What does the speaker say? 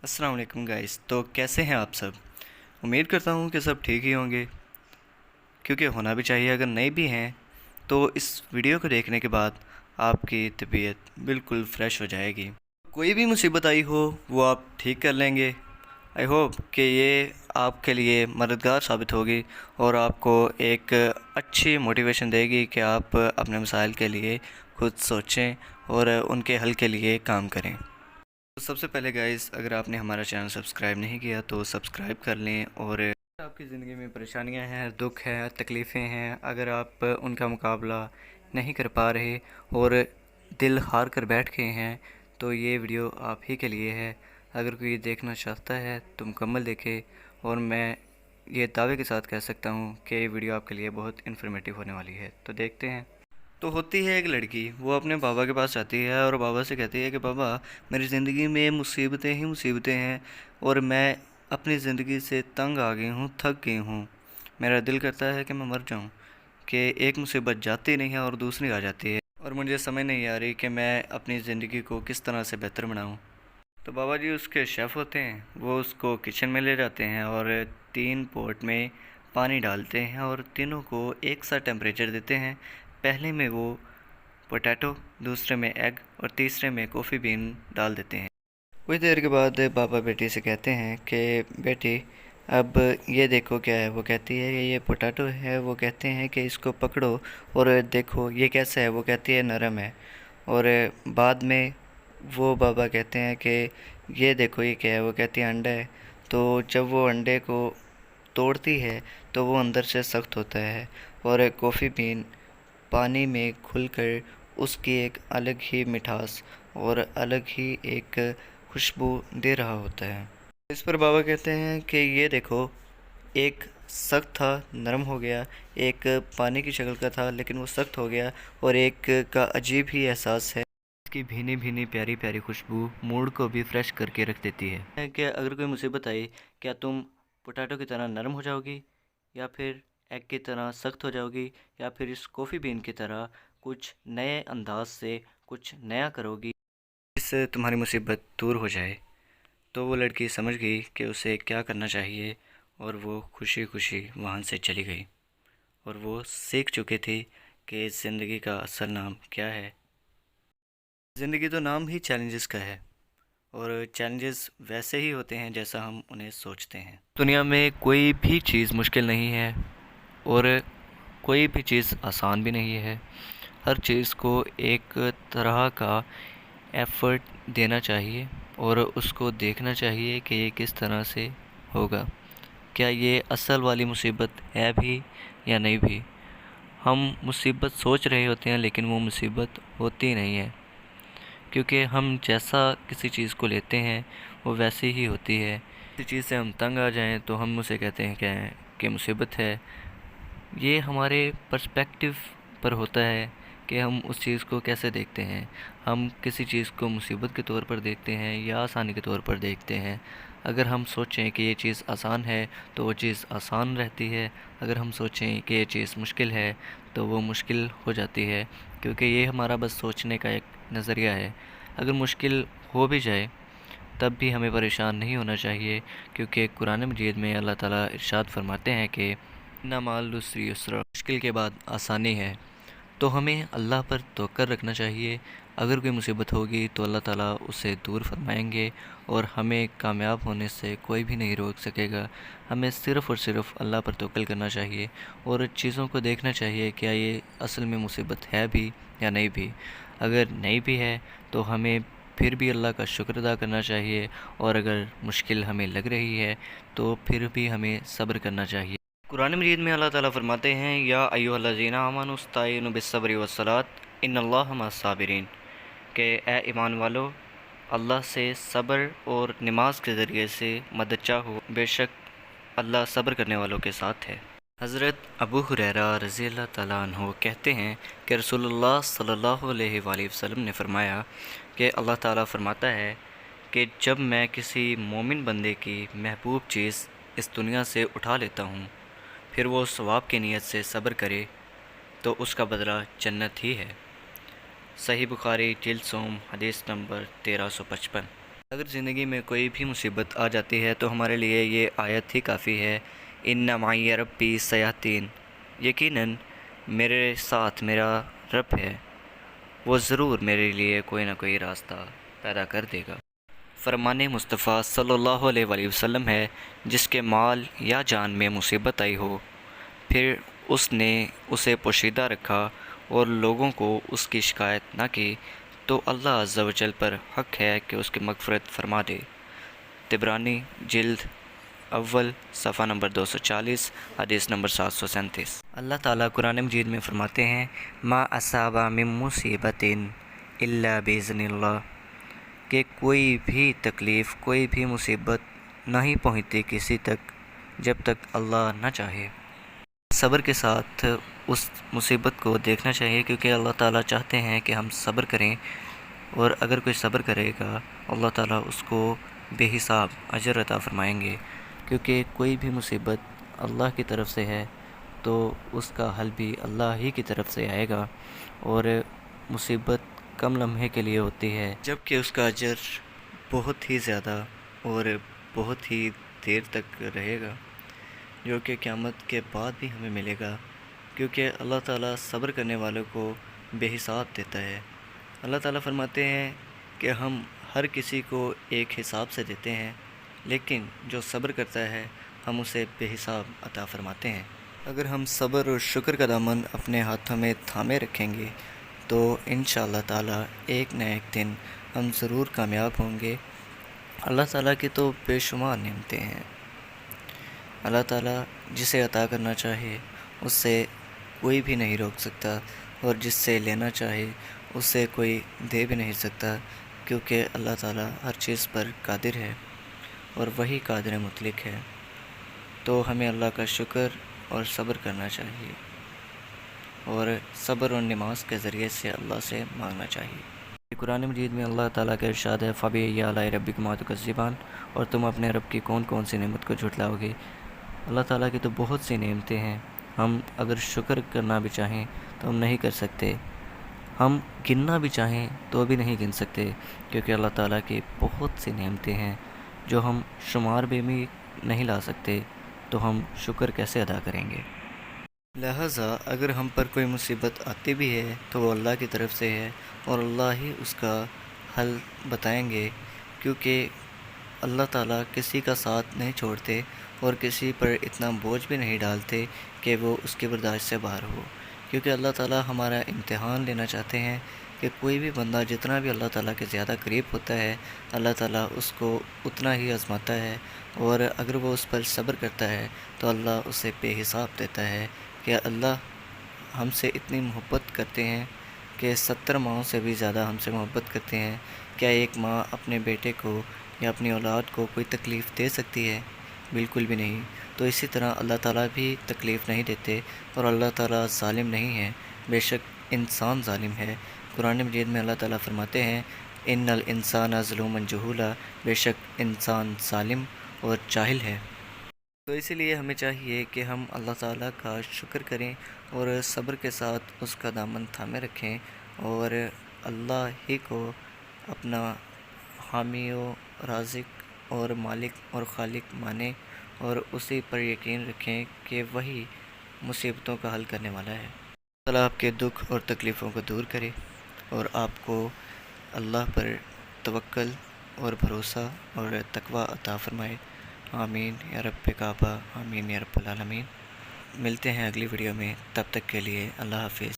अस्सलाम वालेकुम गाइस। तो कैसे हैं आप सब? उम्मीद करता हूँ कि सब ठीक ही होंगे, क्योंकि होना भी चाहिए। अगर नहीं भी हैं तो इस वीडियो को देखने के बाद आपकी तबीयत बिल्कुल फ़्रेश हो जाएगी। कोई भी मुसीबत आई हो वो आप ठीक कर लेंगे। आई होप कि ये आपके लिए मददगार साबित होगी और आपको एक अच्छी मोटिवेशन देगी कि आप अपने मसाइल के लिए खुद सोचें और उनके हल के लिए काम करें। तो सबसे पहले गाइस, अगर आपने हमारा चैनल सब्सक्राइब नहीं किया तो सब्सक्राइब कर लें। और आपकी ज़िंदगी में परेशानियां हैं, दुख है, तकलीफ़ें हैं, अगर आप उनका मुकाबला नहीं कर पा रहे और दिल हार कर बैठ गए हैं तो ये वीडियो आप ही के लिए है। अगर कोई देखना चाहता है तो मुकम्मल देखे, और मैं ये दावे के साथ कह सकता हूँ कि ये वीडियो आपके लिए बहुत इन्फॉर्मेटिव होने वाली है। तो देखते हैं। तो होती है एक लड़की, वो अपने बाबा के पास जाती है और बाबा से कहती है कि बाबा, मेरी ज़िंदगी में मुसीबतें ही मुसीबतें हैं और मैं अपनी ज़िंदगी से तंग आ गई हूँ, थक गई हूँ। मेरा दिल करता है कि मैं मर जाऊँ, कि एक मुसीबत जाती नहीं है और दूसरी आ जाती है और मुझे समझ नहीं आ रही कि मैं अपनी ज़िंदगी को किस तरह से बेहतर बनाऊँ। तो बाबा जी उसके शेफ़ होते हैं, वो उसको किचन में ले जाते हैं और 3 पॉट में पानी डालते हैं और तीनों को एक सा टेम्परेचर देते हैं। पहले में वो पोटैटो, दूसरे में एग और तीसरे में कॉफ़ी बीन डाल देते हैं। कुछ देर के बाद पापा बेटी से कहते हैं कि बेटी, अब ये देखो क्या है। वो कहती है कि ये पोटैटो है। वो कहते हैं कि इसको पकड़ो और देखो ये कैसा है। वो कहती है नरम है। और बाद में वो बाबा कहते हैं कि ये देखो ये क्या है। वो कहती है अंडा है। तो जब वो अंडे को तोड़ती है तो वो अंदर से सख्त होता है और कॉफ़ी बीन पानी में घुलकर उसकी एक अलग ही मिठास और अलग ही एक खुशबू दे रहा होता है। इस पर बाबा कहते हैं कि ये देखो, एक सख्त था, नरम हो गया। एक पानी की शक्ल का था लेकिन वो सख्त हो गया। और एक का अजीब ही एहसास है। इसकी भीनी भीनी प्यारी प्यारी खुशबू मूड को भी फ्रेश करके रख देती है कि अगर कोई मुसीबत आई, क्या तुम पोटैटो की तरह नरम हो जाओगी, या फिर एग की तरह सख्त हो जाओगी, या फिर इस कॉफ़ी बीन की तरह कुछ नए अंदाज से कुछ नया करोगी जिससे तुम्हारी मुसीबत दूर हो जाए। तो वो लड़की समझ गई कि उसे क्या करना चाहिए और वो खुशी खुशी वहाँ से चली गई। और वो सीख चुकी थी कि ज़िंदगी का असल नाम क्या है। ज़िंदगी तो नाम ही चैलेंजेस का है, और चैलेंजेस वैसे ही होते हैं जैसा हम उन्हें सोचते हैं। दुनिया में कोई भी चीज़ मुश्किल नहीं है और कोई भी चीज़ आसान भी नहीं है। हर चीज़ को एक तरह का एफ़र्ट देना चाहिए और उसको देखना चाहिए कि ये किस तरह से होगा। क्या ये असल वाली मुसीबत है भी या नहीं भी। हम मुसीबत सोच रहे होते हैं लेकिन वो मुसीबत होती नहीं है, क्योंकि हम जैसा किसी चीज़ को लेते हैं वो वैसी ही होती है। किसी चीज़ से हम तंग आ जाएं तो हम उसे कहते हैं कि मुसीबत है। ये हमारे पर्सपेक्टिव पर होता है कि हम उस चीज़ को कैसे देखते हैं। हम किसी चीज़ को मुसीबत के तौर पर देखते हैं या आसानी के तौर पर देखते हैं। अगर हम सोचें कि ये चीज़ आसान है तो वो चीज़ आसान रहती है। अगर हम सोचें कि ये चीज़ मुश्किल है तो वो मुश्किल हो जाती है, क्योंकि ये हमारा बस सोचने का एक नज़रिया है। अगर मुश्किल हो भी जाए तब भी हमें परेशान नहीं होना चाहिए, क्योंकि कुरान मजीद में अल्लाह ताला इरशाद फरमाते हैं कि इन्ना माल उस्री युस्रा, मुश्किल के बाद आसानी है। तो हमें अल्लाह पर तवक्कुल रखना चाहिए। अगर कोई मुसीबत होगी तो अल्लाह ताला उसे दूर फरमाएंगे और हमें कामयाब होने से कोई भी नहीं रोक सकेगा। हमें सिर्फ़ और सिर्फ अल्लाह पर तवक्कुल करना चाहिए और चीज़ों को देखना चाहिए क्या ये असल में मुसीबत है भी या नहीं भी। अगर नहीं भी है तो हमें फिर भी अल्लाह का शुक्र अदा करना चाहिए, और अगर मुश्किल हमें लग रही है तो फिर भी हमें सब्र करना चाहिए। कुरान मजीद में अल्लाह ताला फरमाते हैं, या अय्युहल्लज़ीना आमनू इस्ताईनु बिस्सब्रि वस्सलात इन्नल्लाहा मअस-साबिरीन, कि ए ईमान वालो, अल्लाह से सब्र और नमाज के ज़रिए से मदद चाहो, बेशक अल्लाह सब्र करने वालों के साथ है। हज़रत अबू हुरैरा रज़ी अल्लाह ताला अन्हु कहते हैं कि रसूलुल्लाह सल्लल्लाहु अलैहि वसल्लम ने फ़रमाया कि अल्लाह ताला फरमाता है कि जब मैं किसी मोमिन बंदे की महबूब चीज़ इस दुनिया से उठा लेता हूँ, फिर वो सवाब की नीयत से सब्र करे तो उसका बदला जन्नत ही है। सही बुखारी जिल्द सोम हदीस नंबर 1355। اگر زندگی میں کوئی بھی مصیبت آ جاتی ہے تو ہمارے لیے یہ آیت ہی کافی ہے، ان معی ربی سیہدین، یقیناً میرے ساتھ میرا رب ہے، وہ ضرور میرے لیے کوئی نہ کوئی راستہ پیدا کر دے گا۔ فرمان مصطفیٰ صلی اللہ علیہ وآلہ وسلم ہے، جس کے مال یا جان میں مصیبت آئی ہو، پھر اس نے اسے پوشیدہ رکھا اور لوگوں کو اس کی شکایت نہ کی، تو اللہ عز و جل پر حق ہے کہ اس کی مغفرت فرما دے۔ طبرانی جلد اول صفحہ نمبر 240، حدیث نمبر 737۔ اللہ تعالیٰ قرآن مجید میں فرماتے ہیں، ما اصاب من مصیبت الا باذن اللہ، کہ کوئی بھی تکلیف، کوئی بھی مصیبت نہیں پہنچتی کسی تک جب تک اللہ نہ چاہے۔ صبر کے ساتھ اس مصیبت کو دیکھنا چاہیے، کیونکہ اللہ تعالیٰ چاہتے ہیں کہ ہم صبر کریں، اور اگر کوئی صبر کرے گا اللہ تعالیٰ اس کو بے حساب اجر عطا فرمائیں گے، کیونکہ کوئی بھی مصیبت اللہ کی طرف سے ہے تو اس کا حل بھی اللہ ہی کی طرف سے آئے گا، اور مصیبت کم لمحے کے لیے ہوتی ہے جبکہ اس کا اجر بہت ہی زیادہ اور بہت ہی دیر تک رہے گا، جو کہ قیامت کے بعد بھی ہمیں ملے گا، کیونکہ اللہ تعالیٰ صبر کرنے والوں کو بے حساب دیتا ہے۔ اللہ تعالیٰ فرماتے ہیں کہ ہم ہر کسی کو ایک حساب سے دیتے ہیں، لیکن جو صبر کرتا ہے ہم اسے بے حساب عطا فرماتے ہیں۔ اگر ہم صبر اور شکر کا دامن اپنے ہاتھوں میں تھامے رکھیں گے تو انشاءاللہ تعالیٰ ایک نہ ایک دن ہم ضرور کامیاب ہوں گے۔ اللہ تعالیٰ کی تو بے شمار نعمتیں ہیں، اللہ تعالیٰ جسے عطا کرنا چاہے اس سے کوئی بھی نہیں روک سکتا، اور جس سے لینا چاہے اس سے کوئی دے بھی نہیں سکتا، کیونکہ اللہ تعالیٰ ہر چیز پر قادر ہے اور وہی قادر مطلق ہے۔ تو ہمیں اللہ کا شکر اور صبر کرنا چاہیے، اور صبر اور نماز کے ذریعے سے اللہ سے مانگنا چاہیے۔ قرآن مجید میں اللہ تعالیٰ کا ارشاد ہے، فَبِأَيِّ آلَاءِ رَبِّكُمَا تُكَذِّبَانِ، اور تم اپنے رب کی کون کون سی نعمت کو جھٹلاؤ گے۔ اللہ تعالیٰ کی تو بہت سی نعمتیں ہیں، ہم اگر شکر کرنا بھی چاہیں تو ہم نہیں کر سکتے، ہم گننا بھی چاہیں تو بھی نہیں گن سکتے، کیونکہ اللہ تعالیٰ کی بہت سی نعمتیں ہیں جو ہم شمار بھی نہیں لا سکتے، تو ہم شکر کیسے ادا کریں گے؟ لہٰذا اگر ہم پر کوئی مصیبت آتی بھی ہے تو وہ اللہ کی طرف سے ہے، اور اللہ ہی اس کا حل بتائیں گے، کیونکہ اللہ تعالیٰ کسی کا ساتھ نہیں چھوڑتے اور کسی پر اتنا بوجھ بھی نہیں ڈالتے کہ وہ اس کی برداشت سے باہر ہو، کیونکہ اللہ تعالیٰ ہمارا امتحان لینا چاہتے ہیں کہ کوئی بھی بندہ جتنا بھی اللہ تعالیٰ کے زیادہ قریب ہوتا ہے اللہ تعالیٰ اس کو اتنا ہی آزماتا ہے، اور اگر وہ اس پر صبر کرتا ہے تو اللہ اسے بے حساب دیتا ہے کہ اللہ ہم سے اتنی محبت کرتے ہیں کہ 70 ماؤں سے بھی زیادہ ہم سے محبت کرتے ہیں۔ کیا ایک ماں اپنے بیٹے کو یا اپنی اولاد کو کوئی تکلیف دے سکتی ہے؟ بالکل بھی نہیں۔ تو اسی طرح اللہ تعالیٰ بھی تکلیف نہیں دیتے، اور اللہ تعالیٰ ظالم نہیں ہے، بے شک انسان ظالم ہے۔ قرآن مجید میں اللہ تعالیٰ فرماتے ہیں، ان الانسان ظلوما جہولا، بے شک انسان ظالم اور جاہل ہے۔ تو اسی لیے ہمیں چاہیے کہ ہم اللہ تعالیٰ کا شکر کریں اور صبر کے ساتھ اس کا دامن تھامے رکھیں، اور اللہ ہی کو اپنا حامی و رازق اور مالک اور خالق مانیں، اور اسی پر یقین رکھیں کہ وہی مصیبتوں کا حل کرنے والا ہے۔ اللہ آپ کے دکھ اور تکلیفوں کو دور کرے، اور آپ کو اللہ پر توکل اور بھروسہ اور تقوی عطا فرمائے۔ آمین یا رب کعبہ، آمین یا رب العالمین۔ ملتے ہیں اگلی ویڈیو میں، تب تک کے لیے اللہ حافظ۔